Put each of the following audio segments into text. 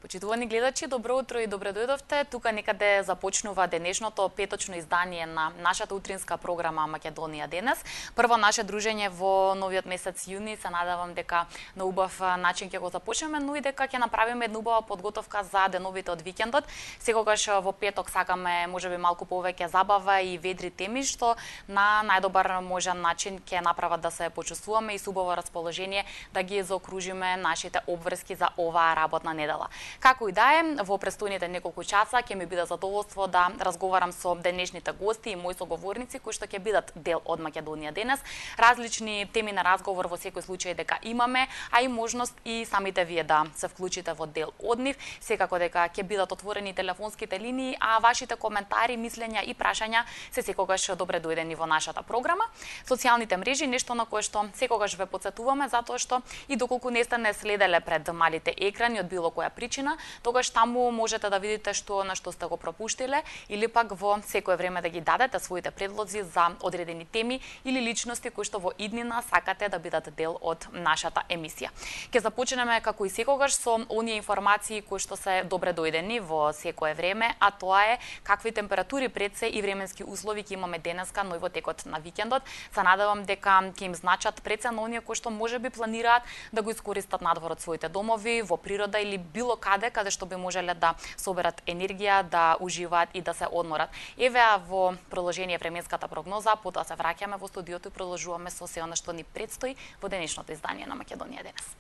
Почитувани гледачи, добро утро и добре дојдовте. Тука некаде започнува денешното петочно издание на нашата утринска програма Македонија денес. Прво наше дружење во новиот месец јуни, се надевам дека на убав начин ќе го започнеме, но и дека ќе направиме една убава подготовка за деновите од викендот. Секогаш во петок сакаме можеби малку повеќе забава и ведри теми, што на најдобар можен начин ќе направат да се почувствуваме и со убаво расположение да ги заокружиме нашите обврски за оваа работна недела. Како и да е, во престојните неколку часа ќе ми биде задоволство да разговарам со денешните гости и мои соговорници кои што ќе бидат дел од Македонија денес. Различни теми на разговор во секој случај дека имаме, а и можност и самите вие да се вклучите во дел од нив. Секако дека ќе бидат отворени телефонските линии, а вашите коментари, мислења и прашања се секогаш добре дојдени во нашата програма. Социјалните мрежи нешто на кое што секогаш ве потсетуваме, затоа што и доколку не сте не следеле пред малите екрани од било која причина, тогаш таму можете да видите што на што сте го пропуштиле или пак во секое време да ги дадете своите предлози за одредени теми или личности кои што во иднина сакате да бидат дел од нашата емисија. Ќе започнеме како и секогаш со оние информации кои што се добре дојдени во секое време, а тоа е какви температури пред се и временски услови ќе имаме денеска, но и во текот на викендот. Се надевам дека ќе им значат пред се на оние кои што можеби планираат да го искористат надвор од своите домови, во природа или било каде што би можеле да соберат енергија, да уживаат и да се одморат. Еве во продолжение временската прогноза, потоа се враќаме во студиото и продолжуваме со се она што ни предстои во денешното издание на Македонија денес.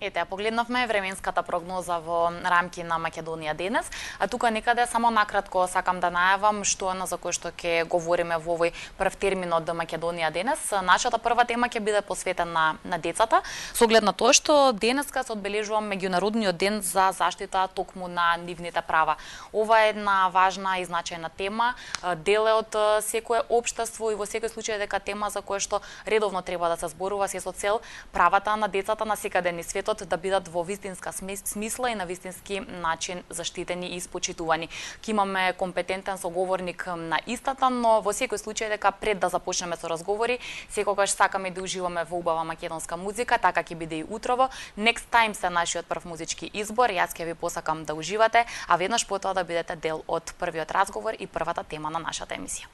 Ете, погледнавме временската прогноза во рамки на Македонија денес, а тука некаде само накратко сакам да најавам што е за кој што ќе говориме во овој прв термин од Македонија денес. Нашата прва тема ќе биде посветена на децата, со оглед на тоа што денеска се одбележува меѓународниот ден за заштита токму на нивните права. Ова е една важна и значајна тема, дел е од секое општество и во секој случај дека тема за која што редовно треба да се зборува се со цел правата на децата на секаде низ светот живот да бидат во вистинска смисла и на вистински начин заштитени и испочитувани. Ке имаме компетентен соговорник на истата, но во секој случај дека пред да започнеме со разговори, секогаш сакаме да уживаме во убава македонска музика, така ќе биде и утрово. Next Time се нашиот прв музички избор, јас ќе ви посакам да уживате, а веднаш потоа да бидете дел од првиот разговор и првата тема на нашата емисија.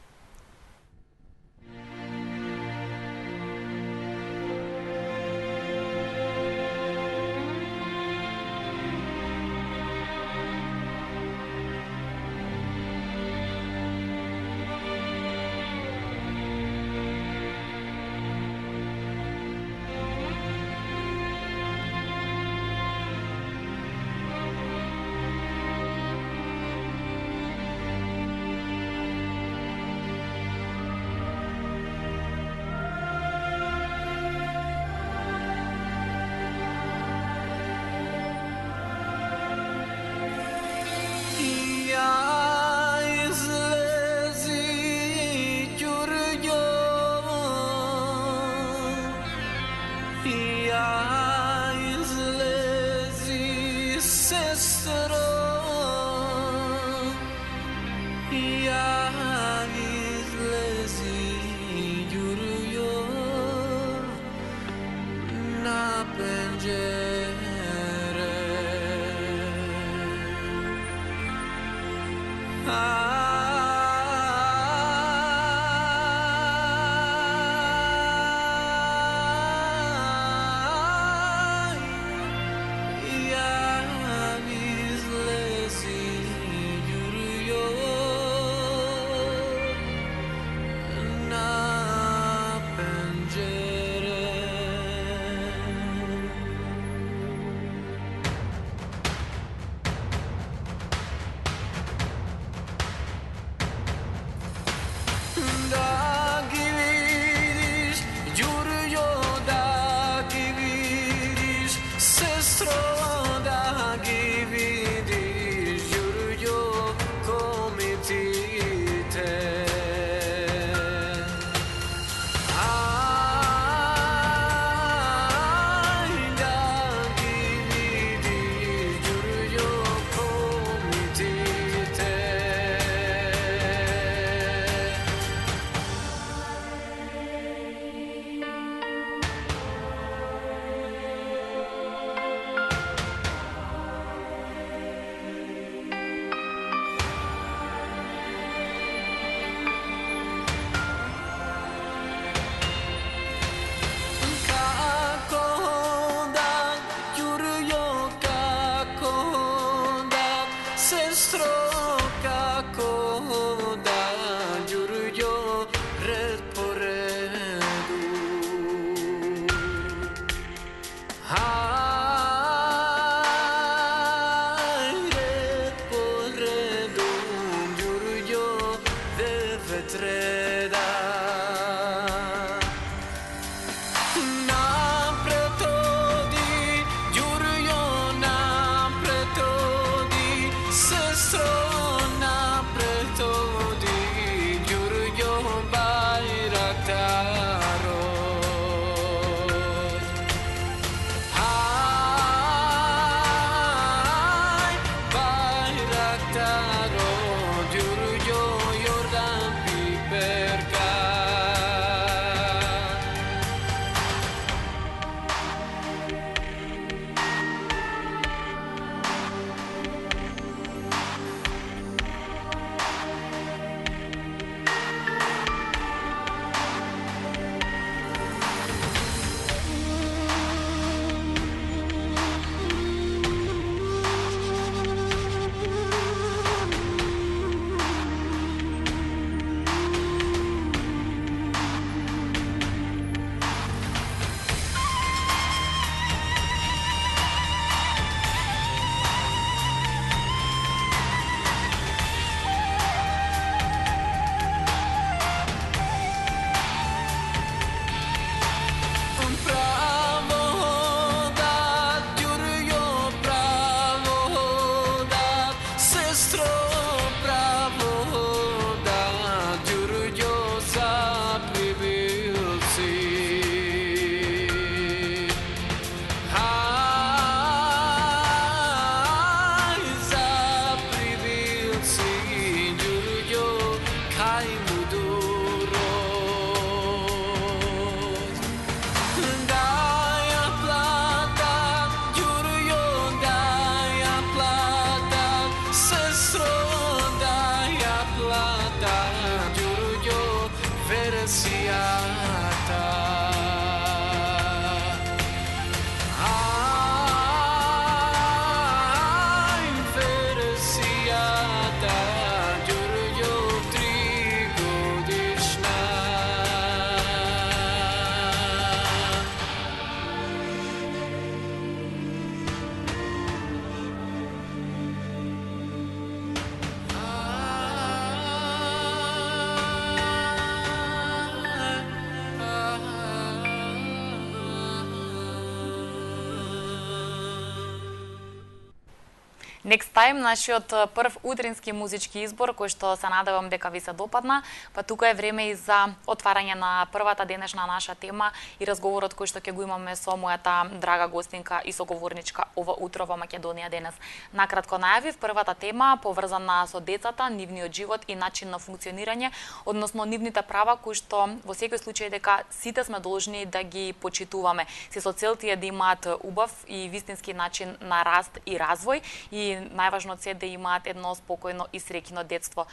Next Time, нашиот прв утрински музички избор, кој што се надевам дека ви се допадна, па тука е време и за отварање на првата денешна наша тема и разговорот кој што ќе го имаме со мојата драга гостинка и соговорничка ова утро во Македонија денес. Накратко најавив првата тема поврзана со децата, нивниот живот и начин на функционирање, односно нивните права кои што во секој случај дека сите сме должни да ги почитуваме. Се со цел тие да имаат убав и вистински начин на раст и развој и најважно се да имаат едно спокојно и среќно детство.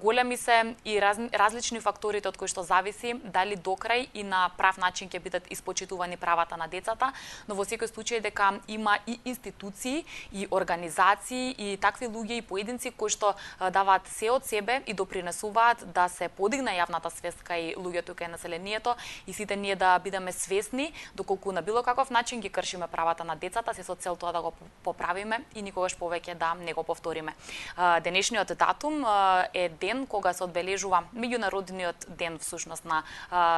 Големи се и различни факторите од кои што зависи дали докрај и на прав начин ќе бидат испочитувани правата на децата, но во секој случај дека има и институции и организации и такви луѓе и поединци кои што даваат се од себе и допринесуваат да се подигне јавната свест кај луѓето, кај населението и сите ние да бидеме свесни доколку на било каков начин ги кршиме правата на децата, се со цел тоа да го поправиме и никогаш повеќе да не го повториме. Денешниот датум е ден кога се одбележува меѓународниот ден всушност на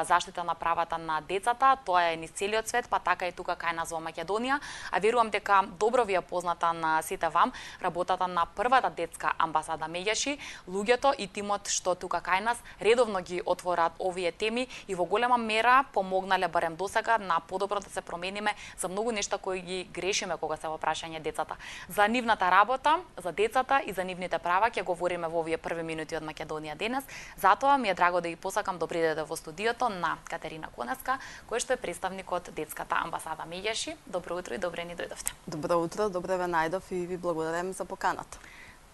заштита на правата на децата. Тоа е низ целиот свет, па така и тука кај нас во Македонија. А верувам дека добро ви е позната на сите вам работата на првата детска амбасада Меѓаши, луѓето и тимот што тука кај нас редовно ги отворат овие теми и во голема мера помогнале барем досега на подобро да се промениме за многу нешта кои ги грешиме кога се во прашање децата. За нивната работа, за децата и за нивните права ќе говориме во овие први минути од Македонија денес. Затоа ми е драго да ги посакам добри дојде во студиото на Катерина Конеска, која што е представник од детската амбасада Меѓаши. Добро утро и добре ни дојдовте. Добро утро, добре ве најдов и ви благодарам за поканата.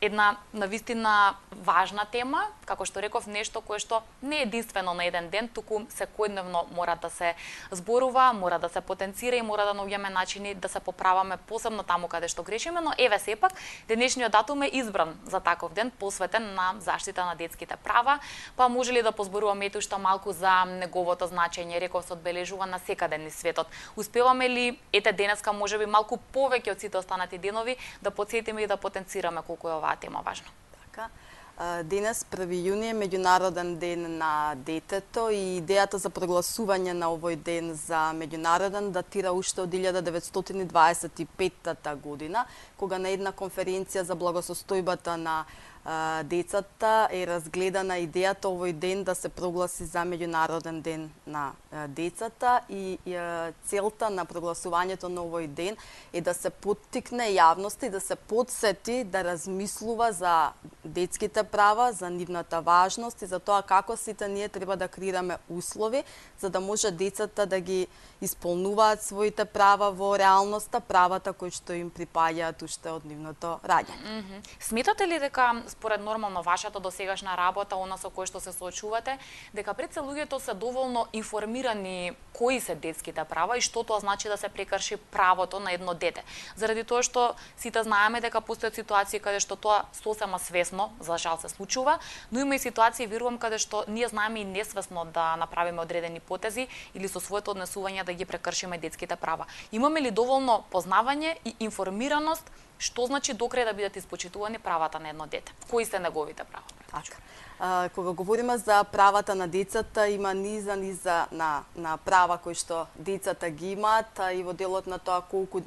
Една навистина важна тема, како што реков, нешто кое што не е единствено на еден ден, туку секојдневно мора да се зборува, мора да се потенцира и мора да наоѓаме начини да се поправаме, посебно таму каде што грешиме, но еве сепак денешниот датум е избран за таков ден, посветен на заштита на детските права, па може ли да позборуваме ето што малку за неговото значење, реков се одбележува на секаде низ светот. Успеваме ли денеска можеби малку повеќе од сите останати денови да потсетиме и да потенцираме колку е оваа тема важна? Така. Денес, 1 јуни, е меѓународен ден на детето и идејата за прогласување на овој ден за меѓународен датира уште од 1925 година, кога на една конференција за благосостојбата на децата е разгледана идејата овој ден да се прогласи за меѓународен ден на децата и целта на прогласувањето на овој ден е да се поттикне јавноста и да се потсети да размислува за детските права, за нивната важност и за тоа како сите ние треба да креираме услови за да може децата да ги исполнуваат своите права во реалноста, правата кои што им припаѓаат уште од нивното раѓање. Сметате ли дека според нормално вашата досегашна работа, она со кој што се соочувате, дека пред се луѓето се доволно информирани кои се детските права и што тоа значи да се прекрши правото на едно дете? Заради тоа што сите знаеме дека постојат ситуации каде што тоа сосема свесно, за жал се случува, но има и ситуации, верувам, каде што ние знаеме и несвесно да направиме одредени потези или со своето однесување да ги прекршиме детските права. Имаме ли доволно познавање и информираност што значи докрај да бидат испочитувани правата на едно дете? Кои се неговите права? Така. Кога говориме за правата на децата, има низа на права кои што децата ги имаат и во делот на тоа колку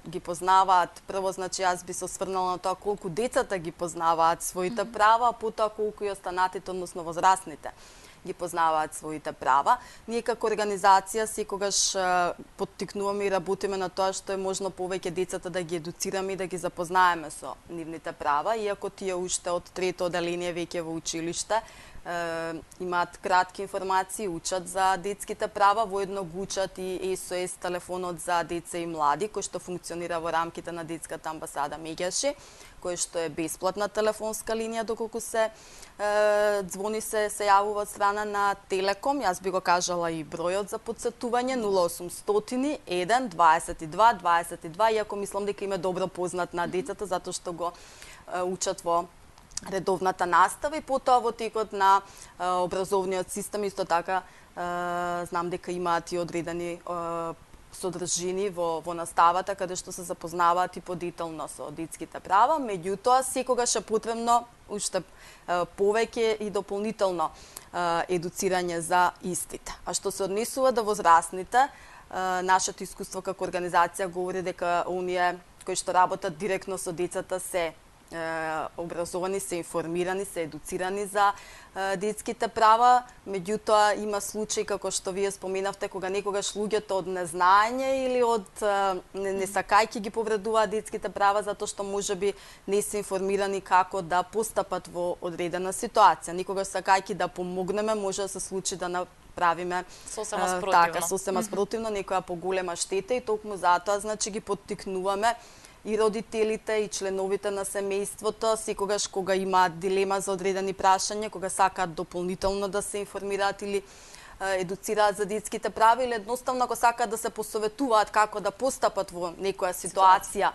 ги познаваат. Прво, значи, јас би се осврнала на тоа колку децата ги познаваат своите права, а потоа колку и останатите, односно возрастните, ги познаваат своите права. Ние како организација секогаш поттикнуваме и работиме на тоа што е можно повеќе децата да ги едуцираме и да ги запознаеме со нивните права, иако тие уште од трето оделение веќе во училиште имаат кратки информации, учат за детските права, воедно го учат и SOS телефонот за деца и млади, кој што функционира во рамките на детската амбасада Меѓаши, кој што е бесплатна телефонска линија, доколку се звони се јавува од страна на Телеком. Јас би го кажала и бројот за подсетување 0800 1 22 22, иако мислам дека им е добро познат на децата затоа што го учат во редовната настава и потоа во текот на образовниот систем исто така знам дека имаат и одредени содржини во наставата каде што се запознаваат и подетелно со детските права, меѓутоа секогаш е потребно уште повеќе и дополнително едуцирање за истите. А што се однесува до возрастните, нашето искуство како организација говори дека оние кои што работат директно со децата се образовани, се информирани, се едуцирани за детските права, меѓутоа има случаи како што вие споменавте кога некогаш луѓето од незнаење или од не сакајќи ги повредуваат детските права затоа што можеби не се информирани како да постапат во одредена ситуација. Некогаш сакајќи да помогнеме може да се случи да направиме сосема спротивно. Така, сосема спротивно, некоја поголема штета и токму затоа значи ги поттикнуваме и родителите и членовите на семејството, секогаш кога имаат дилема за одредени прашања, кога сакаат дополнително да се информираат или едуцираат за детските права или едноставно ако сакаат да се посоветуваат како да постапат во некоја ситуација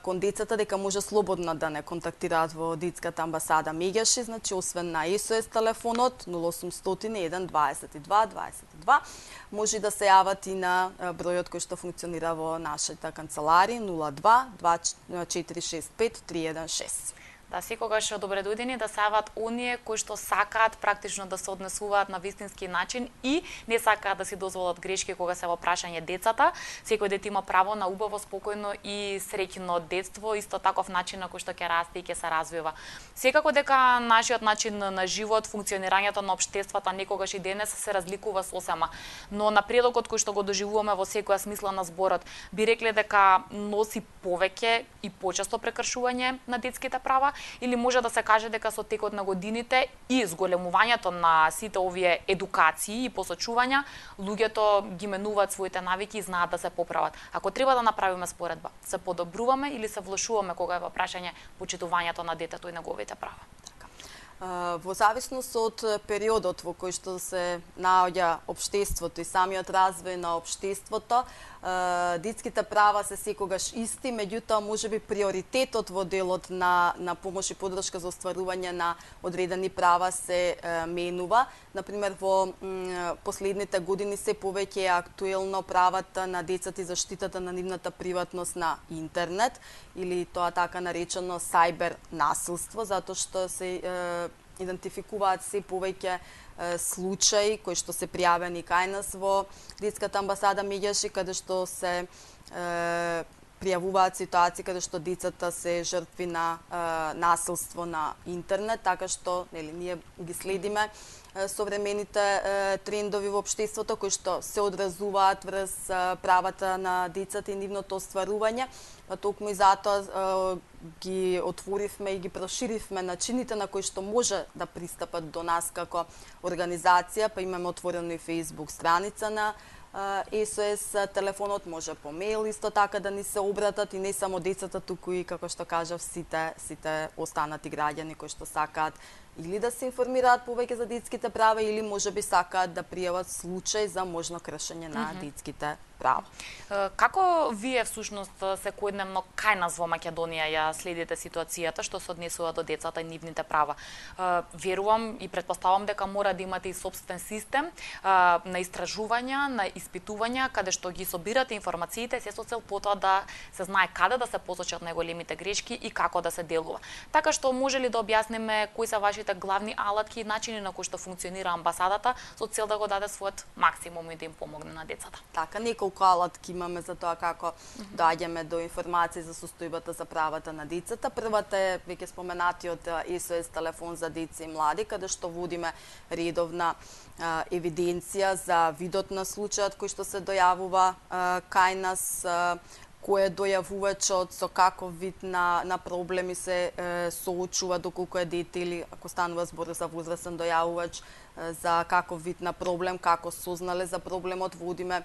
кон децата, дека може слободно да не контактираат во детската амбасада меѓаши, значи освен на SOS телефонот 0800 1 22 22, може да се јават и на бројот кој што функционира во нашата канцеларија 02 2465 316. Да, секогаш добре дојдени да се јават оние кои што сакаат практично да се однесуваат на вистински начин и не сакаат да си дозволат грешки кога се во прашање децата. Секој дете има право на убаво, спокојно и среќно детство, исто таков начин на кој што ќе расте и ќе се развива. Секако дека нашиот начин на живот, функционирањето на општествата некогаш и денес се разликува сосема, но напредокот кој што го доживуваме во секоја смисла на зборот, би рекле дека носи повеќе и почесто прекршување на детските права, или може да се каже дека со текот на годините и зголемувањето на сите овие едукации и посочувања, луѓето ги менуваат своите навики и знаат да се поправат. Ако треба да направиме споредба, се подобруваме или се влошуваме кога е во прашање почитувањето на детето и неговите права? Во зависност од периодот во кој што се наоѓа општеството и самиот развој на општеството, детските права се секогаш исти, меѓутоа можеби приоритетот во делот на помош и поддршка за остварување на одредени права се менува. Например, во последните години се повеќе е актуелно правата на децата и заштитата на нивната приватност на интернет или тоа така наречено сайбер насилство, затоа што се идентификуваат се повеќе случаи кои што се пријавени кај нас во детската амбасада меѓаши, каде што се пријавуваат ситуации каде што децата се жртви на насилство на интернет, така што нели ние ги следиме современите трендови во општеството кои што се одразуваат врз правата на децата и нивното остварување, токму и затоа ги отворивме и ги проширивме начините на кои што може да пристапат до нас како организација, па имаме отворено и Facebook страница на SOS телефонот, може по мејл исто така да ни се обратат и не само децата, туку и како што кажав сите останати граѓани кои што сакаат или да се информираат повеќе за детските права или можеби сакаат да пријават случај за можно кршење на детските права. Како вие всушност секојдневно кај нас во Македонија ја следите ситуацијата што се однесува до децата и нивните права? Верувам и претпоставам дека мора да имате и собствен систем на истражувања, на испитувања, каде што ги собирате информациите се со цел потоа да се знае каде да се посочат најголемите грешки и како да се делува. Така што може ли да објасниме кои се вашите главни алатки и начини на кои што функционира амбасадата со цел да го даде својот максимум и да им помогне на децата? Така, неколку алатки имаме за тоа како доаѓаме до информации за состојбата за правата на децата. Првата е веќе споменатиот SOS телефон за деца и млади, каде што водиме редовна евиденција за видот на случајот кој што се дојавува кај нас, кој е дојавувачот, со каков вид на проблеми се соочува, доколку е дете или ако станува збор за возрастен дојавувач, за каков вид на проблем, како сознале за проблемот, водиме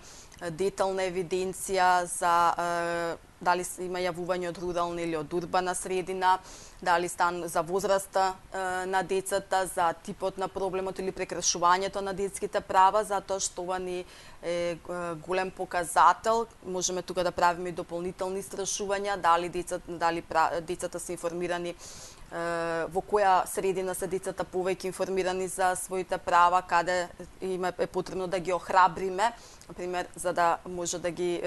детална евиденција за дали има јавување од рурална или од урбана средина, дали за возраста на децата, за типот на проблемот или прекршувањето на детските права, затоа што ова ни е голем показател. Можеме тука да правиме и дополнителни истражувања, дали децата се информирани, во која средина се децата повеќе информирани за своите права, каде е потребно да ги охрабриме, например, за да може да ги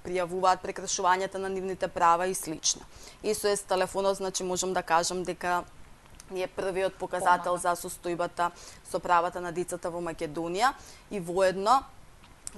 пријавуваат прекршувањата на нивните права и слично. SOS телефонот, значи можам да кажам дека ни е првиот показател за состојбата со правата на децата во Македонија и воедно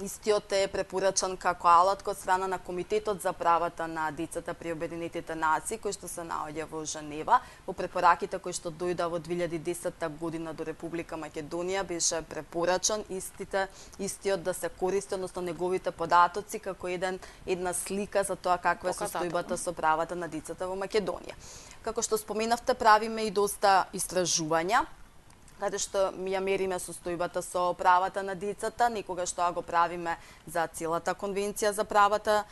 Истиот е препорачан како алат од страна на Комитетот за правата на децата при Обединетите нации, кој што се наоѓа во Женева. Во препораките кои што дојда во 2010 година до Република Македонија беше препорачан истиот да се користи, односно неговите податоци како една слика за тоа каква е состојбата со правата на децата во Македонија. Како што споменавте, правиме и доста истражувања, каде што ја мериме состојбата со правата на децата, некогаш тоа го правиме за целата конвенција за правата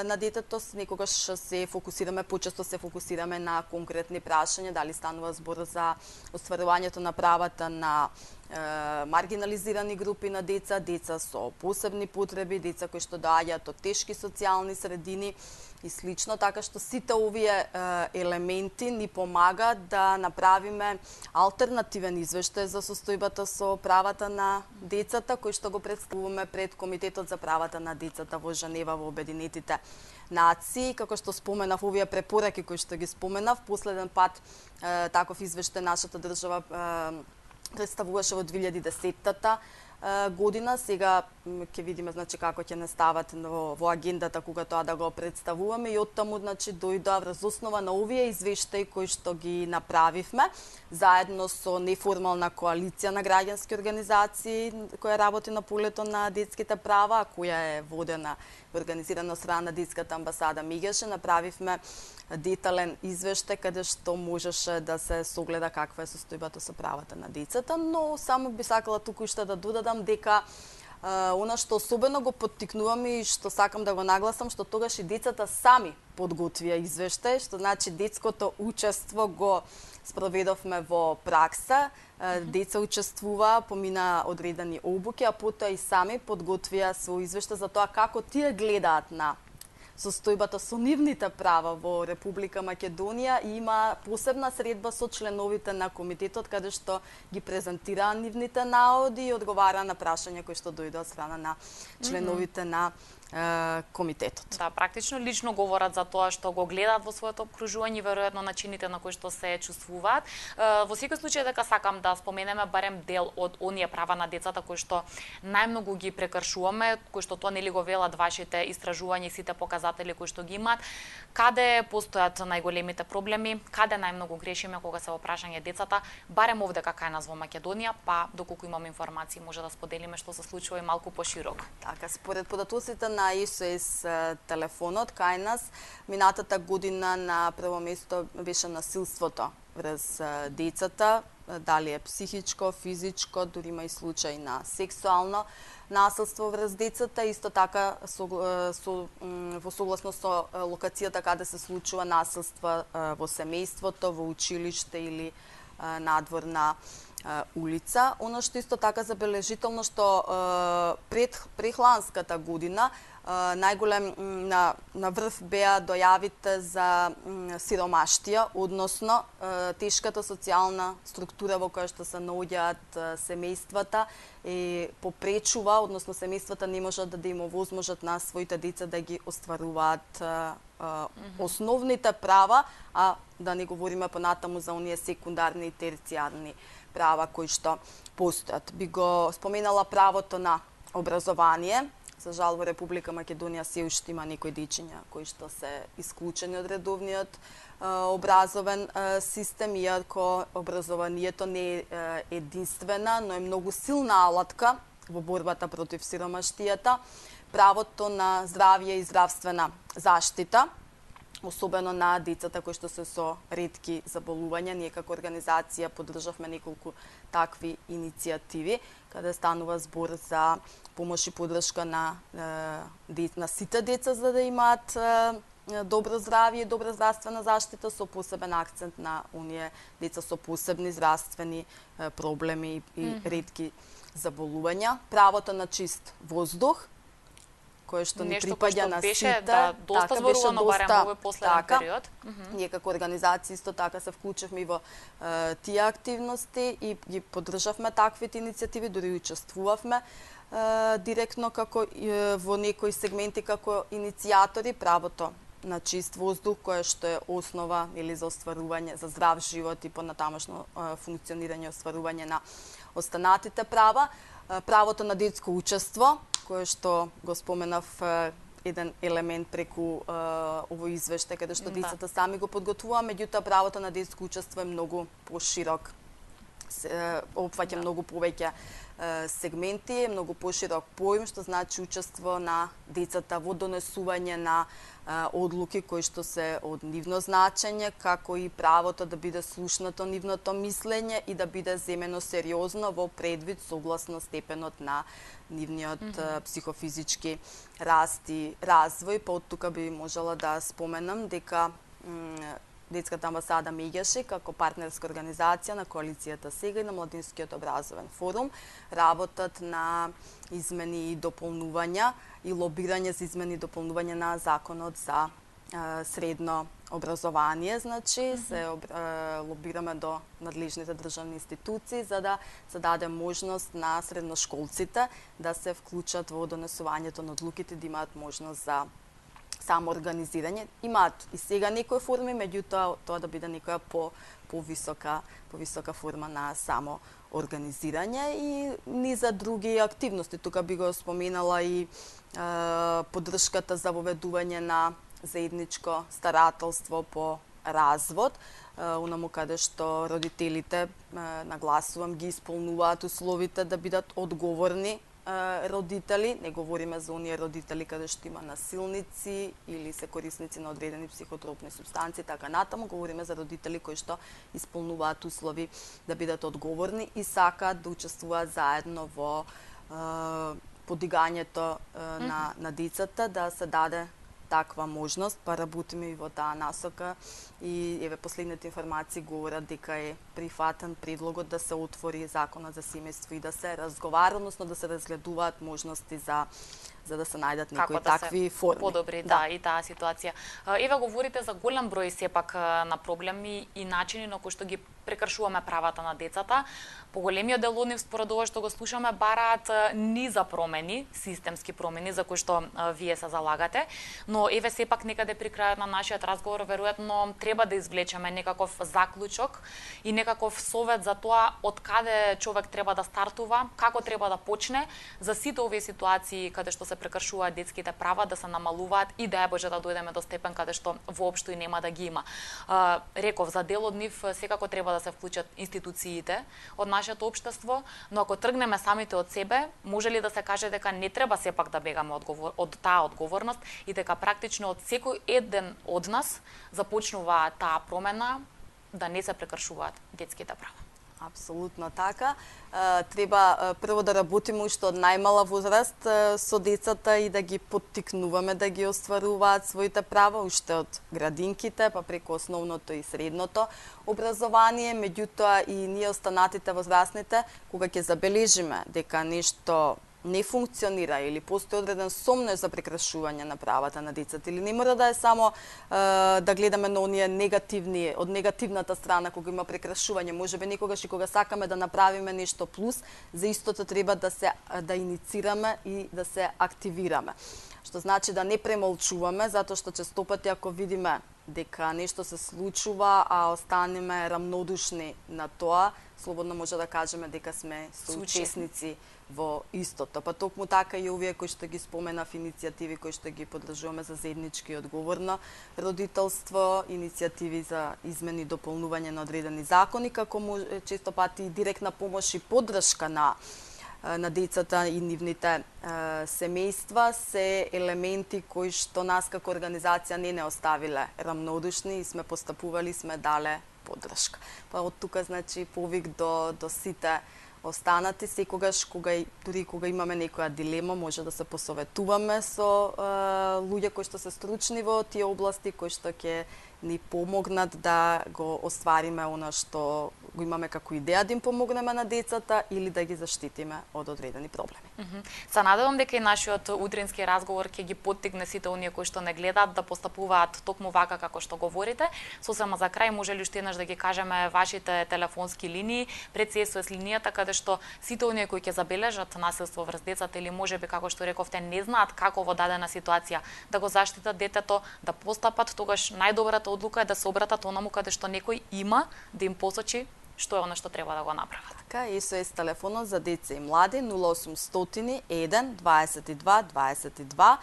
на детето, некогаш се фокусираме, почесто се фокусираме на конкретни прашања, дали станува збор за остварувањето на правата на маргинализирани групи на деца, деца со посебни потреби, деца кои што доаѓаат од тешки социјални средини и слично, така што сите овие елементи ни помагаат да направиме алтернативен извештај за состојбата со правата на децата, кој што го представуваме пред Комитетот за правата на децата во Женева во Обединетите нации. Како што споменав, овие препораки кои што ги споменав, последен пат таков извештај нашата држава представуваше во 2010 година. Сега ќе видиме како ќе настават во агендата кога тоа да го представуваме, и оттаму дојдоа врз основа на овие извештаи кои што ги направивме заедно со неформална коалиција на граѓански организации која работи на полето на детските права, која е водена и организирана од страна на детската амбасада Мегеше. Направивме детален извештај каде што можеше да се согледа каква е состојбата со правата на децата, но само би сакала туку уште да додадам дека она што особено го поттикнувам и што сакам да го нагласам, што тогаш и децата сами подготвија извештај, што значи детското учество го спроведовме во пракса, деца учествуваа, помина одредени обуки, а потоа и сами подготвија свој извештај за тоа како тие гледаат на состојбата со нивните права во Република Македонија, и има посебна средба со членовите на комитетот каде што ги презентираа нивните наоди и одговараа на прашања кои што дојдоа од страна на членовите на комитетот. Да, практично лично говорат за тоа што го гледаат во своето окружување, веројатно начините на кои што се чувствуваат. Во секој случај дека сакам да споменеме барем дел од оние права на децата кои што најмногу ги прекршуваме, кои што тоа нели го велат вашите истражувања и сите показатели кои што ги имаат. Каде постојат најголемите проблеми, каде најмногу грешиме кога се во прашање децата, барем овде кај нас во Македонија, па доколку имаме информации може да споделиме што се случува и малку пошироко. Така, според податоците на СОС телефонот кај нас, минатата година на прво место беше насилството врз децата, дали е психичко, физичко, дури има и случај на сексуално насилство врз децата, исто така во согласно со локацијата каде се случува насилство во семејството, во училиште или надворна улица. Оно што исто така забележително што прехланската година најголем на врв беа дојавите за сиромаштија, односно тешката социјална структура во која што се наоѓаат семејствата и попречува, односно семејствата не можат да им овозможат на своите деца да ги остваруваат основните права, а да не говориме понатаму за оние секундарни и терцијарни права кои што постојат. Би го споменала правото на образование. За жал во Република Македонија се уште има некои дечиња кои што се исклучени од редовниот образовен систем, иако образованието не е единствена, но е многу силна алатка во борбата против сиромаштијата. Правото на здравје и здравствена заштита, особено на децата кои што се со ретки заболувања. Ние како организација поддржавме неколку такви иницијативи, каде станува збор за помош и поддршка на сите деца за да имаат добро здравје и добра здравствена заштита, со посебен акцент на оние деца со посебни здравствени проблеми и ретки заболувања. Правото на чист воздух, кое што ни припаѓа на сите. Да, доста зборувано барем во овој последен период. Ние како организација исто така се вклучивме и во тие активности и ги поддржавме таквите иницијативи, дури учествувавме директно како во некои сегменти како иницијатори. Правото на чист воздух, кое што е основа или за остварување за здрав живот и понатамошно функционирање и остварување на останатите права. Правото на детско учество, кое што го споменав еден елемент преку овој извештај каде што децата сами го подготвува, меѓутоа правото на детско учество е многу поширок, опфаќа многу повеќе сегменти, е многу поширок поим, што значи учество на децата во донесување на одлуки кои што се од нивно значење, како и правото да биде слушнато нивното мислење и да биде земено сериозно во предвид согласно степенот на нивниот психофизички раст и развој. Па од тука би можела да споменам дека Детската амбасада Меѓаши како партнерска организација на коалицијата Сега и на Младинскиот образовен форум работат на измени и дополнувања и лобирање за измени и дополнување на законот за средно образование, значи се лобираме до надлежните државни институции за да се даде можност на средношколците да се вклучат во донесувањето на одлуките, да имаат можност за самоорганизирање. Имаат и сега некои форми, меѓутоа тоа да биде некоја повисока форма на самоорганизирање и низа други активности. Тука би го споменала и поддршката за воведување на заедничко старателство по развод, онаму каде што родителите, нагласувам, ги исполнуваат условите да бидат одговорни родители, не говориме за оние родители каде што има насилници или се корисници на одредени психотропни супстанции, така натаму, говориме за родители кои што исполнуваат услови да бидат одговорни и сакаат да учествуваат заедно во подигањето на децата, да се даде таква можност, па работиме и во таа насока и еве последните информации говорат дека е прифатен предлогот да се отвори законот за семејство и да се разговара, односно да се разгледуваат можности за да се најдат некои такви форми. Подобри, и таа ситуација. Еве говорите за голем број сепак на проблеми и начини на кои што ги прекршуваме правата на децата. Поголемиот дел од нив според ова што го слушаме бараат низа промени, системски промени за кои што вие се залагате, но еве сепак некаде при крајот на нашиот разговор веројатно треба да извлечеме некаков заклучок и некаков совет за тоа од каде човек треба да стартува, како треба да почне за сите овие ситуации каде што се прекршуваат детските права да се намалуваат и да боже да дојдеме до степен каде што воопшто и нема да ги има. Реков, за дел од нив секако треба да се вклучат институциите од нашето општество, но ако тргнеме самите од себе, може ли да се каже дека не треба сепак да бегаме од таа одговорност и дека практично од секој еден од нас започнува таа промена да не се прекршуваат детските права? Апсолутно така. Треба прво да работиме уште од најмала возраст со децата и да ги поттикнуваме да ги остваруваат своите права уште од градинките, па преку основното и средното образование, меѓутоа и ние останатите возрастните, кога ќе забележиме дека нешто не функционира или постои одреден сомнеж за прекршување на правата на децата или не мора да е само да гледаме на оние негативни, од негативната страна кога има прекршување, можеби некогаш и кога сакаме да направиме нешто плюс, за истото треба да иницираме и да се активираме. Што значи да не премолчуваме, затоа што честопати ако видиме дека нешто се случува, а останеме рамнодушни на тоа, слободно може да кажеме дека сме соучесници во истото. Па токму така и овие кои што ги споменав иницијативи кои што ги поддржуваме за заеднички и одговорно родителство, иницијативи за измени и дополнување на одредени закони, како често пати и директна помош и поддршка на децата и нивните семејства се елементи кои што нас како организација не оставиле рамнодушни и сме постапували, сме дале поддршка. Па од тука значи повик до сите останати, секогаш дури кога имаме некоја дилема, може да се посоветуваме со луѓе кои што се стручни во тие области, кои што ќе ни помогнат да го оствариме она што го имаме како идеја да им помогнеме на децата или да ги заштитиме од одредени проблеми. Се надевам дека и нашиот утрински разговор ќе ги поттикне сите оние кои што не гледаат да постапуваат токму вака како што говорите. Сосема за крај може ли уште еднаш да ги кажеме вашите телефонски линии, пред се SOS линијата каде што сите оние кои ќе забележат насилство врз децата или можеби како што рековте не знаат како во дадена ситуација да го заштитат детето, да постапат, тогаш најдобрата одлука е да се обратат онаму каде што некој има да им посочи што е она што треба да го направат. Така, SOS телефонот за деца и млади 0800 1 22 22.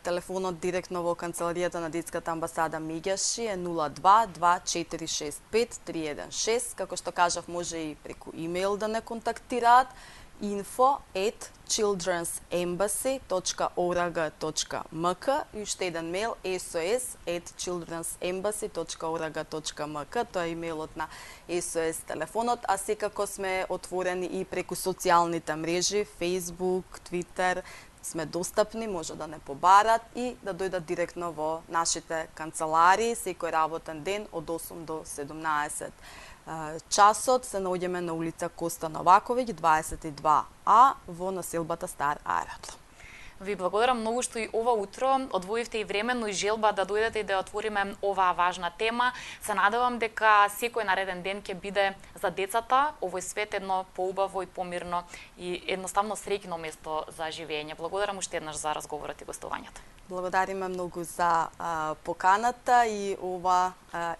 Телефонот директно во канцеларијата на Детската амбасада Меѓаши е 02 2465 316. Како што кажав, може и преку имејл да не контактираат info@children'sembassy.org.mk и уште еден мејл sos@children'sembassy.org.mk. Тоа е имејлот на SOS телефонот, а секако сме отворени и преку социјалните мрежи, Facebook, Twitter, сме достапни, може да не побарат и да дојдат директно во нашите канцеларии секој работен ден од 8 до 17 часот. Се наоѓаме на улица Коста Новаковиќ 22А во населбата Стар Аеродром. Ви благодарам многу што и ова утро одвоивте и времено и желба да дојдете и да отвориме оваа важна тема. Се надевам дека секој нареден ден ќе биде за децата овој свет едно поубаво и помирно и едноставно среќно место за живење. Благодарам уште еднаш за разговорот и гостувањето. Благодариме многу за поканата и ова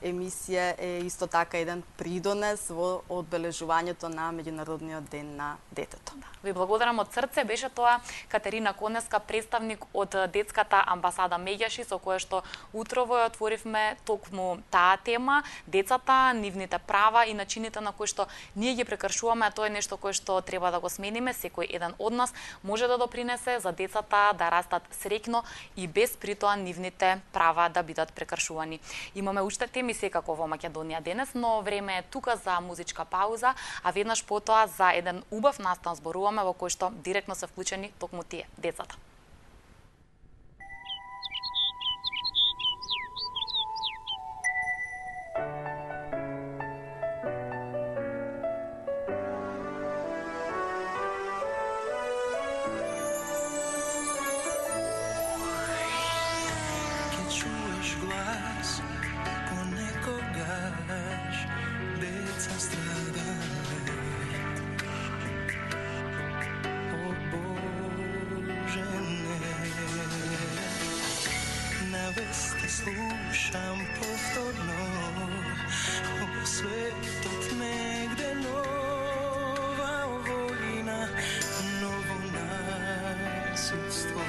емисија е исто така еден придонес во одбележувањето на Меѓународниот ден на детето. Ви благодарам од срце. Беше тоа Катерина Конеска, представник од Детската амбасада Меѓаши, со која што утрово ја отворивме токму таа тема, децата, нивните права и начините на кои што ние ги прекршуваме. Тоа е нешто кое што треба да го смениме. Секој еден од нас може да допринесе за децата да растат среќно и без притоа нивните права да бидат прекршувани. Имаме уште теми секако во Македонија денес, но време е тука за музичка пауза, а веднаш потоа за еден убав настан зборуваме во кој што директно се вклучени токму тие децата. Slušam povtorno o svetот negde nova vojna, novo nasilstvo.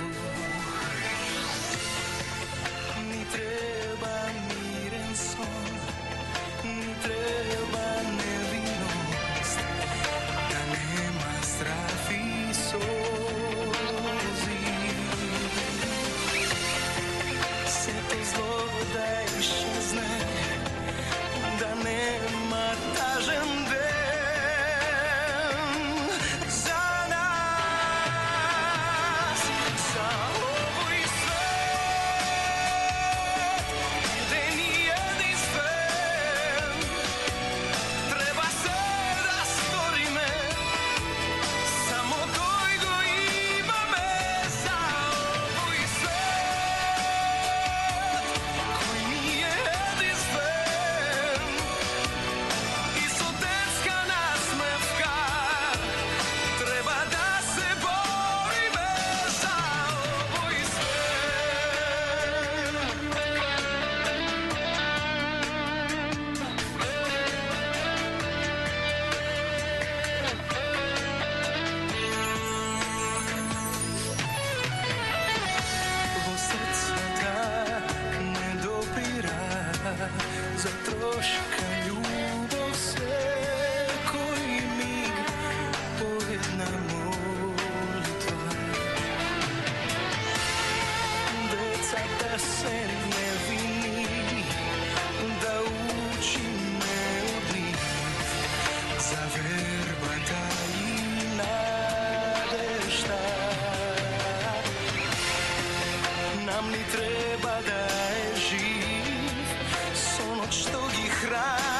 Mi treba miren son, mi treba nevinost, da nema strah i sozi. Zlo da iščezne, da nema tažen den za nas, za ovoj svet gde nije jedinstven. Treba se da stvorime samo koji go imame za ovoj svet. Za troška ljubav svekoj mig po jedna molitva. Deca da se ne vini, da uči me od njih, za verbata i nadešta. Nam ni treba da je živ, što gi hrani.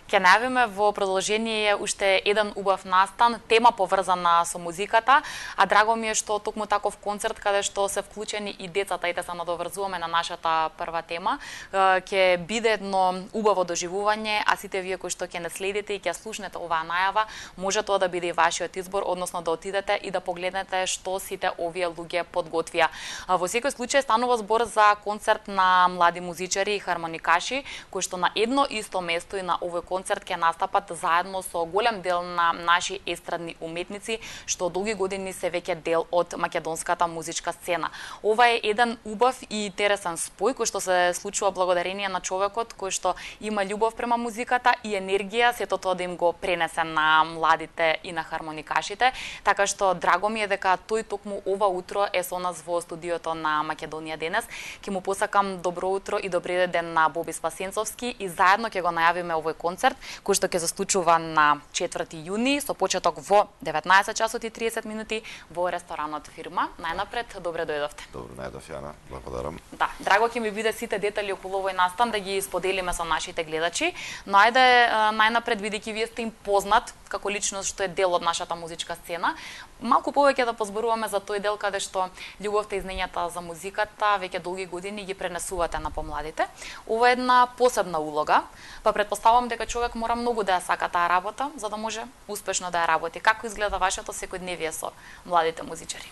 Ќе најавиме во продолжение уште еден убав настан, тема поврзана со музиката, а драго ми е што токму таков концерт каде што се вклучени и децата, и да се надоврзуваме на нашата прва тема, ќе биде едно убаво доживување, а сите вие кои што ќе не следите и ќе слушнете оваа најава, може тоа да биде и вашиот избор, односно да отидете и да погледнете што сите овие луѓе подготвија. Во секој случај станува збор за концерт на млади музичари и хармоникаши, кои што на едно исто место и на овој концерт ќе настапат заедно со голем дел на наши естрадни уметници, што долги години се веќе дел од македонската музичка сцена. Ова е еден убав и интересен спој кој што се случува благодарение на човекот кој што има љубов према музиката и енергија, сето тоа да им го пренесе на младите и на хармоникашите, така што драго ми е дека тој токму ова утро е со нас во студиото на Македонија денес. Ќе му посакам добро утро и добри ден на Боби Спасенцовски и заедно ќе го најавиме овој концерт кој што ќе се случува на 4 јуни со почеток во 19 часот и 30 минути во ресторанот Фирма. Најнапред, добре дојдовте. Добро најдов, Јана, благодарам. Да, драго ќе ми биде сите детали околу овој настан да ги споделиме со нашите гледачи, но ајде најнапред, бидејќи вие сте им познат како личност што е дел од нашата музичка сцена, малку повеќе да позборуваме за тој дел каде што љубовта и знаењата за музиката веќе долги години ги пренесувате на помладите. Ова е една посебна улога, па претпоставам дека човек мора многу да ја сака таа работа за да може успешно да ја работи. Како изгледа вашето секојдневие со младите музичари?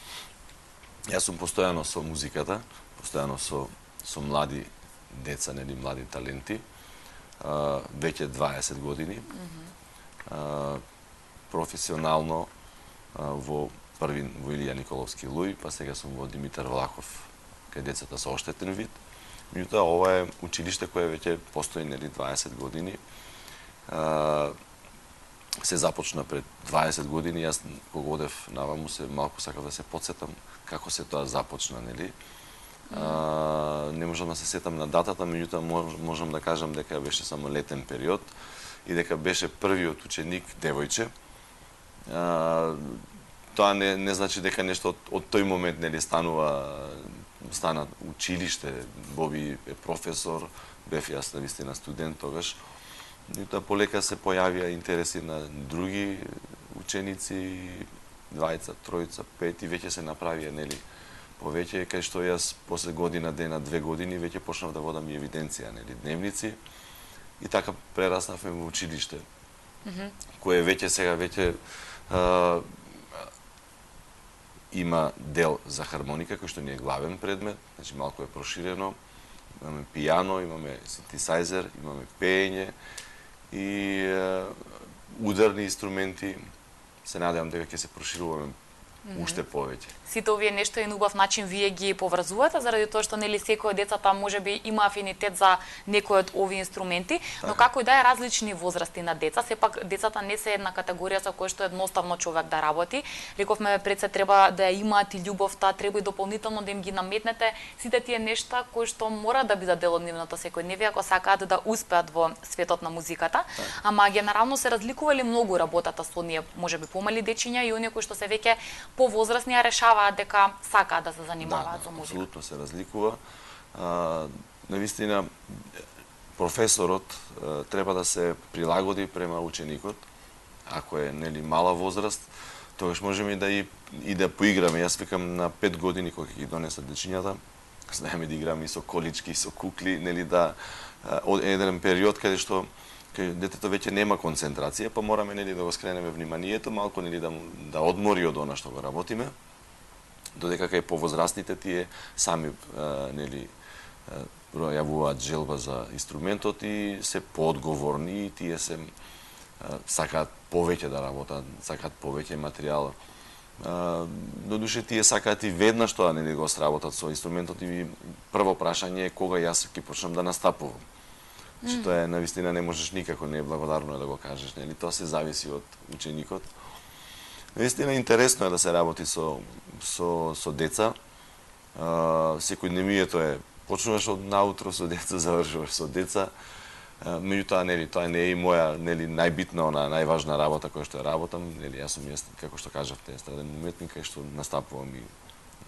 Јас сум постојано со музиката, постојано со млади деца, нели млади таленти, веќе 20 години. Професионално во први во Илија Николовски Луј, па сега сум во Димитар Влахов, кај децата со оштетен вид. Меѓутоа, ова е училиште кое веќе постои нели 20 години. Се започна пред 20 години, јас кога одев наваму се малку сакав да се потсетам како се тоа започна, нели? Не можам да се сетам на датата, меѓутоа можам да кажам дека беше само летен период и дека беше првиот ученик девојче. Тоа не значи дека нешто од тој момент нели стана училиште. Боби е професор, бев јас навистина студент тогаш. Меѓутоа полека се појавија интереси на други ученици, двајца, тројца, пет и веќе се направија нели повеќе, кај што јас после година дена, 2 години веќе почнав да водам и евиденција, нели дневници. И така прераснавме во училиште, кое веќе сега има дел за хармоника, кој што не е главен предмет, значи малку е проширено. Имаме пијано, имаме синтесајзер, имаме пеење и ударни инструменти. Се надевам дека ќе се прошируваме уште повеќе. Сите овие нешто е убав начин вие ги поврзувате, заради тоа што нели секој од децата можеби има афинитет за некој од овие инструменти, но како и да е различни возрасти на деца, сепак децата не се една категорија со која што едноставно човек да работи. Рековме пред се треба да ја имаат и љубовта, треба и дополнително да им ги наметнете сите тие нешта кои што мора да бидат дел од нивното секојдневие ако сакаат да успеат во светот на музиката. Ама генерално се разликува ли многу работата со оние можеби помали дечиња и оние кои што се веќе повозрастни а решаваат дека сакаат да се занимаваат со музика? Апсолутно се разликува. Навистина, професорот треба да се прилагоди према ученикот. Ако е нели мала возраст, тогаш можеме и да поиграме. Јас викам на 5 години кога ќе ги донесат дечињата, знаеме да играме и со колички, и со кукли, нели од еден период каде што детето веќе нема концентрација, па мораме нели да го скренеме вниманието малку, нели да одмори од она што го работиме, додека кај повозрастните тие сами нели пројавуваат желба за инструментот и се поодговорни и тие се сакаат повеќе да работат, сакаат повеќе материјал. Додуше тие сакаат и веднаш тоа нели го сработат со инструментот и прво прашање е кога јас ќе почнам да настапувам. Че тоа е навистина не можеш никако, не е благодарно да го кажеш, нели тоа се зависи од ученикот. Навистина интересно е да се работи со деца. Секојдневието е почнуваш од наутро со деца, завршуваш со деца. Меѓутоа нели тоа не е и моја нели најбитна најважна работа која што ја работам, нели јас сум како што кажавте естраден уметник кај што настапувам и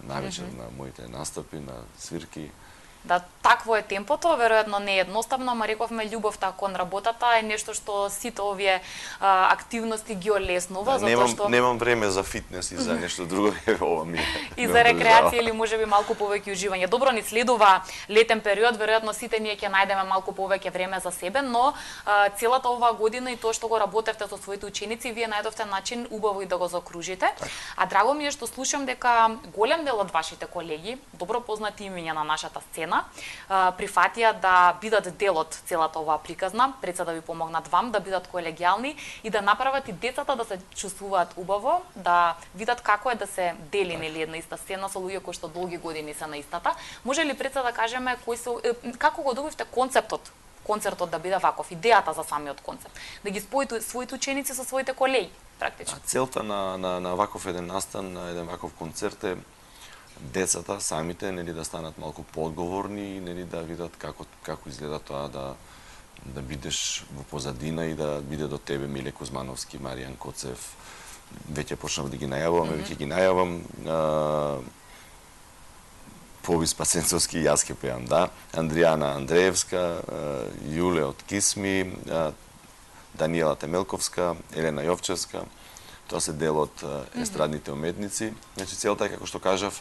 навечер на моите настапи, на свирки. Да, такво е темпото, веројатно не е едноставно, ама рековме љубовта кон работата е нешто што сите овие активности ги олеснува, затоа што немам време за фитнес и за нешто друго, ова ми и за рекреација или можеби малку повеќе уживање. Добро, ни следува летен период, веројатно сите ние ќе најдеме малку повеќе време за себе, но целата оваа година и тоа што го работевте со своите ученици, вие најдовте начин убаво и да го закружите. А драго ми е што слушам дека голем дел од вашите колеги, добро познати имиња на нашата сцена, прифатија да бидат дел од целата оваа приказна, пред се да ви помогнат вам да бидат колегијални и да направат и децата да се чувствуваат убаво, да видат како е да се дели нели една иста сцена со луѓе кои што долги години се на истата. Може ли пред се да кажеме како го добивте концертот да биде ваков, идејата за самиот концерт, да ги споите своите ученици со своите колеги, практично? Целта на ваков еден настан, на еден ваков концерт е децата самите нели да станат малку поодговорни и нели да видат како изгледа тоа да бидеш во позадина и да биде до тебе Миле Кузмановски, Маријан Коцев, веќе почнав да ги најавувам, веќе ги најавам, Повис Паценцовски, јас ќе пеам, да, Андријана Андреевска, Јуле од Кисми, Даниела Темелковска, Елена Јовчевска, тоа се дел од естрадните уметници. Значи целта е, како што кажав,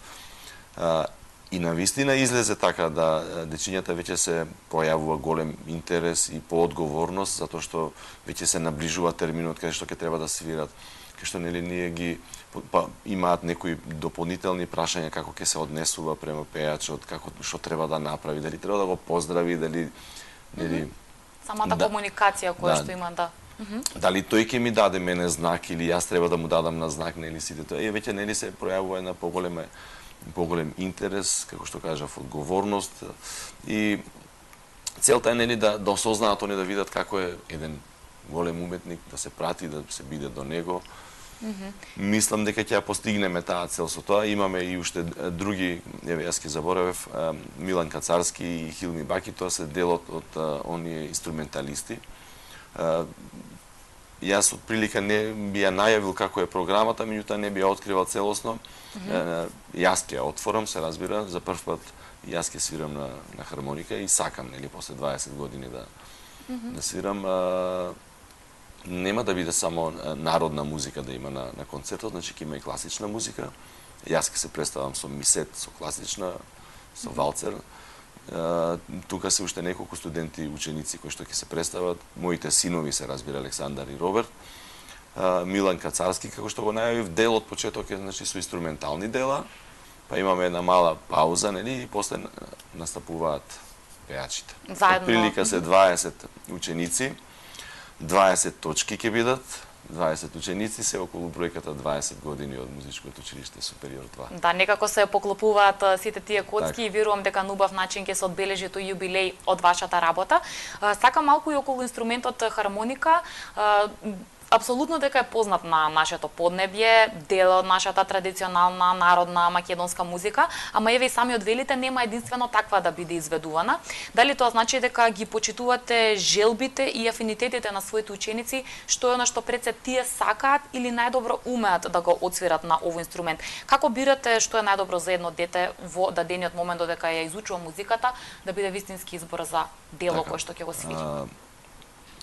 и навистина излезе така да дечињата веќе се појавува голем интерес и поодговорност, затоа што веќе се наближува терминот каде што ќе треба да свират, кај што нели ние ги имаат некои дополнителни прашања како ќе се однесува према пејачот, како што треба да направи, дали треба да го поздрави, дали нели самата комуникација која што има, да. Дали тој ќе ми даде мене знак или јас треба да му дадам на знак, нели сите тоа. Веќе нели се пројавува една поголем интерес, како што кажав, одговорност и целта е нели да осознаат они, да видат како е еден голем уметник, да се прати, да се биде до него. Мислам дека ќе ја постигнеме таа цел со тоа. Имаме и уште други, јас ќе заборавев, Милан Кацарски и Хилми Баки, тоа се делот од оние инструменталисти. Јас од прилика не би ја најавил како е програмата, меѓутоа не би ја откривал целосно. Јас ќе ја отворам, се разбира, за прв пат јас ќе свирам на хармоника и сакам, нели, после 20 години да свирам. Нема да биде само народна музика да има на концертот, значи ќе има и класична музика. Јас ќе се представам со мисет, со класична, со валцер. Тука се уште неколку студенти и ученици кои што ќе се представат. Моите синови се разбира, Александар и Роберт. Милан Кацарски, како што го најавив, дел од почеток е значи со инструментални дела, па имаме една мала пауза, нели, и после настапуваат пејачите. Заедно. Прилика се 20 ученици, 20 точки ќе бидат, 20 ученици, се околу бројката 20 години од музичкото училиште Супериор 2. Да, некако се поклопуваат сите тие коцки и верувам дека на убав начин ќе се одбележи тој јубилеј од вашата работа. Сакам малку и околу инструментот хармоника. Апсолутно дека е познат на нашето поднебје, дел од нашата традиционална народна македонска музика, ама еве и самиот велите нема единствено таква да биде изведувана. Дали тоа значи дека ги почитувате желбите и афинитетите на своите ученици, што е она што пред се тие сакаат или најдобро умеат да го отсвират на овој инструмент? Како бирате што е најдобро за едно дете во дадениот момент додека ја изучува музиката, да биде вистински избор за дело кое што ќе го свири?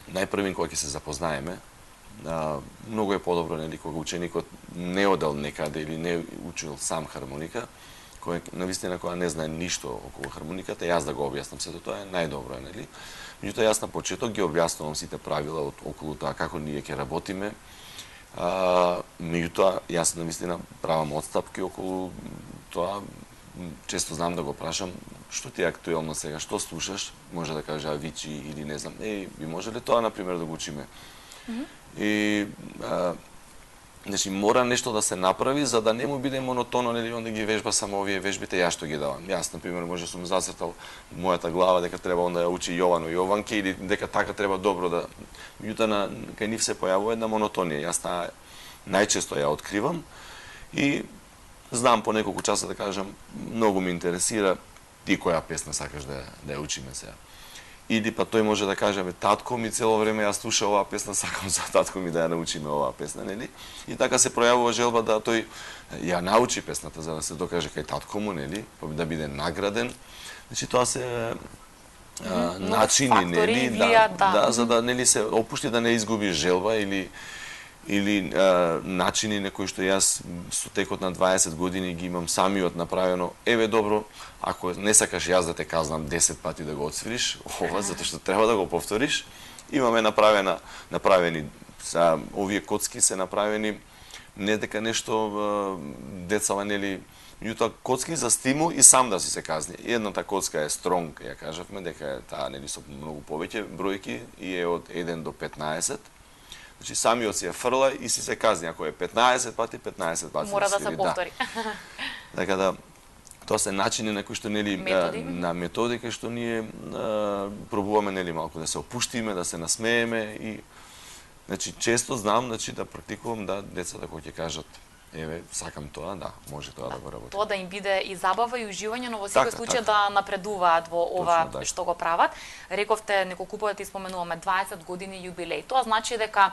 Најпрвин кога ќе се запознаеме, многу е подобро, нели, кога ученикот не одел некаде или не учил сам хармоника, кој навистина кога не знае ништо околу хармониката, јас да го објаснам сето тоа е најдобро, нели. Меѓутоа јас на почеток ги објаснувам сите правила околу тоа како ние ќе работиме. Меѓутоа јас навистина правам отстапки околу тоа. Често знам да го прашам што ти е актуелно сега, што слушаш, може да каже Авичи или не знам. Би може ли тоа на пример да го учиме? И значи мора нешто да се направи за да не му биде монотонно, нели, он да ги вежба само овие вежбите, јас што ги давам. Јас на пример може сум зацртал мојата глава дека треба он да ја учи Јовано Јованке или дека така треба добро да. Меѓутоа кај нив се појавува една монотонија. Јас таа најчесто ја откривам и знам по неколку часа да кажам, многу ме интересира ти која песна сакаш да ја учиме сега. Или па тој може да каже, татко ми цело време ја слуша оваа песна, сакам за татко ми да ја научиме оваа песна, нели? И така се пројавува желба да тој ја научи песната за да се докаже кај татко му, нели? Да биде награден. Значи тоа се Многу начини, фактори нели, влијаат, да. за да нели се опушти да не изгуби желба или начини на кои што јас со текот на 20 години ги имам самиот направено. Еве добро, ако не сакаш јас да те казнам 10 пати да го отсвириш, ова затоа што треба да го повториш. Имаме направени овие коцки се направени не дека нешто децава нели, меѓутоа коцки за стимул и сам да си се казни. Едната коцка е стронг, ја кажавме дека е таа нели со многу повеќе бројки и е од 1 до 15. Значи самиот си ја фрла и си се казни, ако е 15 пати, 15 пати. Мора да се повтори. Така да тоа се начини на кои што нели на методи кои што ние пробуваме нели малку да се опуштиме, да се насмееме и значи често знам значи да практикувам да децата кои ќе кажат еве сакам тоа, да, може тоа да го работи. Тоа да им биде и забава и уживање, но во секој Така, случај така. да напредуваат во ова Точно така. што го прават. Рековте неколку пати споменуваме 20 години јубилеј. Тоа значи дека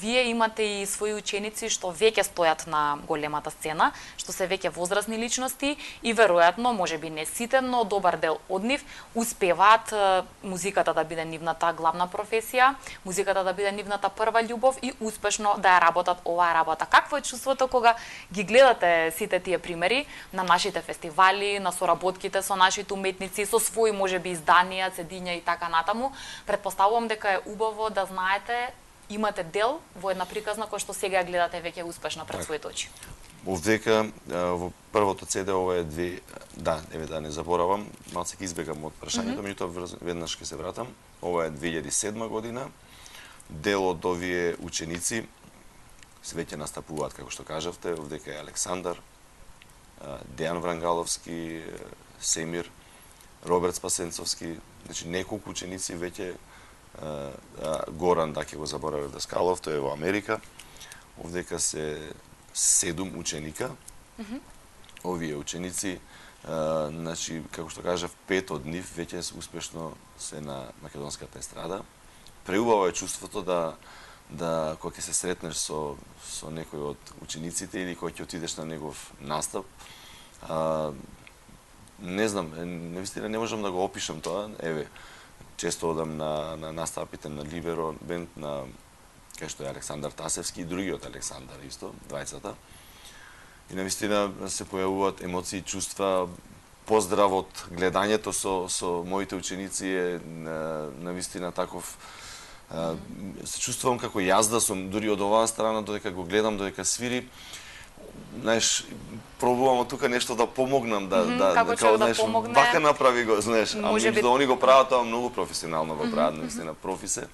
вие имате и своји ученици што веќе стојат на големата сцена, што се веќе возрастни личности и веројатно, можеби не сите, но добар дел од нив успеваат музиката да биде нивната главна професија, музиката да биде нивната прва љубов и успешно да ја работат оваа работа. Какво е чувството кога ги гледате сите тие примери на нашите фестивали, на соработките со нашите уметници, со своји можеби изданија, цедиња и така натаму? Претпоставувам дека е убаво да знаете имате дел во една приказна која што сега ја гледате веќе успешно пред своите очи. Овдека во првото CD ова е еве да не заборавам, малце ќе избегам од прашањето, меѓутоа веднаш ќе се вратам. Ова е 2007 година. Дел од овие ученици се веќе настапуваат, како што кажавте, овдека е Александар, Дејан Врангаловски, Семир, Роберт Спасенцовски, значи неколку ученици веќе Горан, да ќе го заборавив Даскалов, тој е во Америка. Овдека се 7 ученика. Овие ученици, значи, како што кажав, 5 од нив веќе успешно се на македонската естрада. Преубаво е чувството да кога ќе се сретнеш со некој од учениците или кога ќе отидеш на негов настап, не знам, навистина не можам да го опишам тоа. Еве, често одам на настапите на Либеро бенд на кај што е Александар Тасевски и другиот Александар исто, двајцата. И навистина се појавуваат емоции, чувства, поздрав од гледањето со моите ученици е навистина таков. Се чувствувам како јас да сум дури од оваа страна, додека го гледам, додека свири. Знаеш, пробувам од тука нешто да помогнам, како човек да помогне. Вака направи го, знаеш, а Можеби они го прават тоа многу професионално го прават, наистина профисе.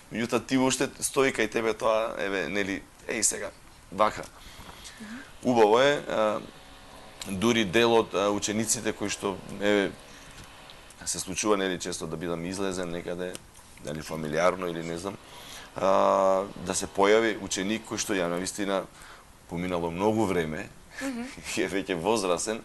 Меѓутоа ти уште стои кај тебе тоа, еве, нели, сега, вака. Убаво е, дури дел од учениците кои што, еве, се случува, нели, често да бидам излезен некаде, дали фамилиарно или не знам, да се појави ученик кој што ја навистина поминало многу време, и е веќе возрасен,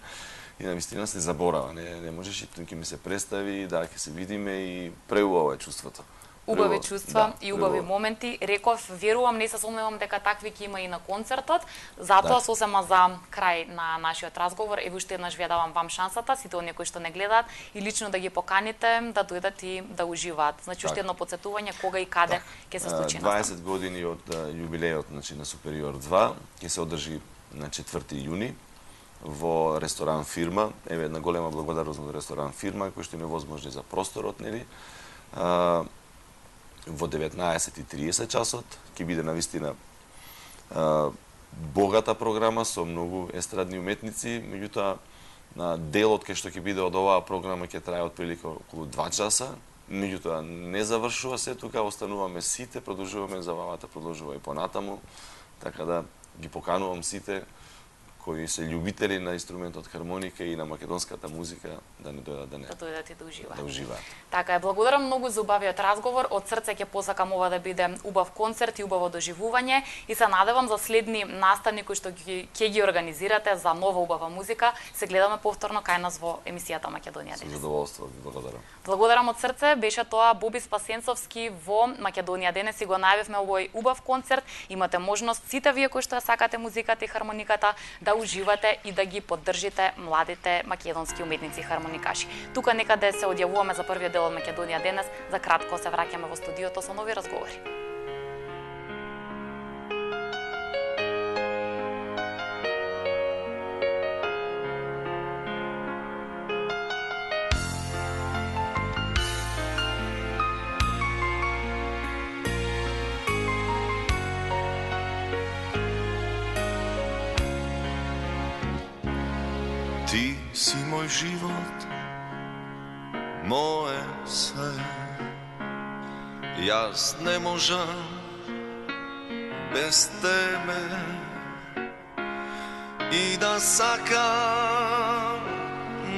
и навистина се заборава. Не можеш и ќе ми се представи, да, ќе се видиме и преубаво е чувството. Убави чувства и убави моменти. Реков, верувам, не се сомневам дека такви ќе има и на концертот. Затоа сосема за крај на нашиот разговор, еве уште еднаш ви давам вам шансата, сите оние кои што не гледаат, и лично да ги поканите да дојдат и да уживаат. Значи уште едно потсетување кога и каде ќе се случи 20 години од јубилејот, значи на Супериор 2 ќе се одржи на 4 јуни во ресторан Фирма. Еве една голема благодарност на ресторан Фирма кој што им е возможни за просторот, нели? Во 19:30 часот ќе биде навистина богата програма со многу естрадни уметници, меѓутоа делот кај што ќе биде од оваа програма ќе трае отприлика околу 2 часа, меѓутоа не завршува се тука, остануваме сите, продолжуваме, забавата продолжува и понатаму, така да ги поканувам сите кои се љубители на инструментот хармоника и на македонската музика да не дојдат да дојдат и да уживаат. Да уживаат. Така е, благодарам многу за убавиот разговор. Од срце ќе посакам ова да биде убав концерт и убаво доживување и се надевам за следни настани кои што ќе ги организирате за нова убава музика. Се гледаме повторно кај нас во емисијата Македонија денес. Со задоволство ви благодарам. Благодарам од срце, беше тоа Боби Спасенцовски во Македонија денес и го најавивме овој убав концерт. Имате можност сите вие кои што ја сакате музиката и хармониката да да уживате и да ги поддржите младите македонски уметници хармоникаши. Тука некаде се одјавуваме за првиот дел од Македонија денес, за кратко се враќаме во студиото со нови разговори. Ти си мој живот, мое све. Јас не можам без тебе и да сакам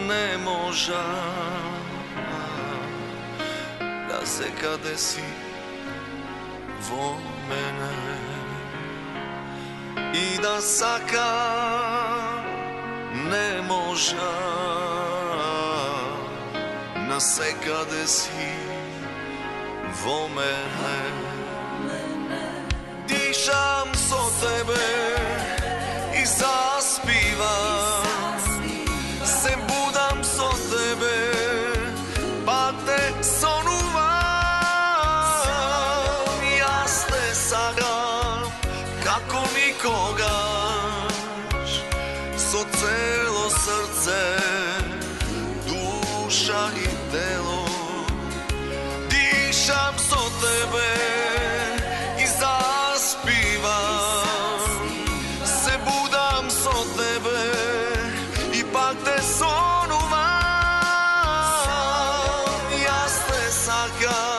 не можам да секаде си во мене и да сакам не можам насекаде си во мене. Дишам со тебе и заспивам, се будам со тебе, па те сонувам. Јас те сакам како никогаш, со цело срце, душа и тело. Дишам со тебе и заспивам, се будам со тебе и пак те сонувам. Јас те сакам